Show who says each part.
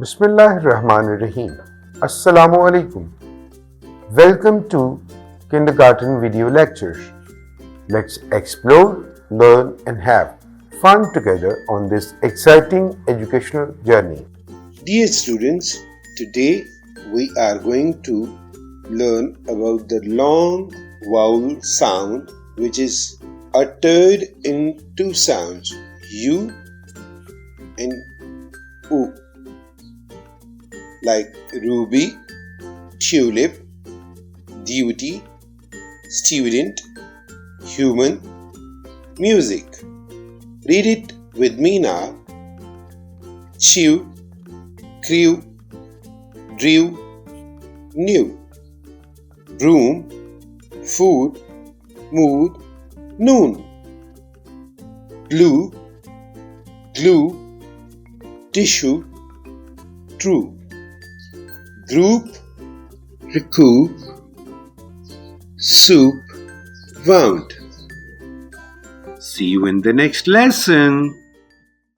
Speaker 1: Bismillahirrahmanirrahim. Assalamu alaikum. Welcome to Kindergarten Video Lectures. Let's explore, learn, and have fun together on this exciting educational journey.
Speaker 2: Dear students, today we are going to learn about the long vowel sound which is uttered in two sounds, U and U, like ruby, tulip, duty, student, human, music. Read it with me now. Chew, crew, drew, new. Broom, food, mood, noon. Glue, glue, tissue, true. Group, recoup, soup, wound. See you in the next lesson.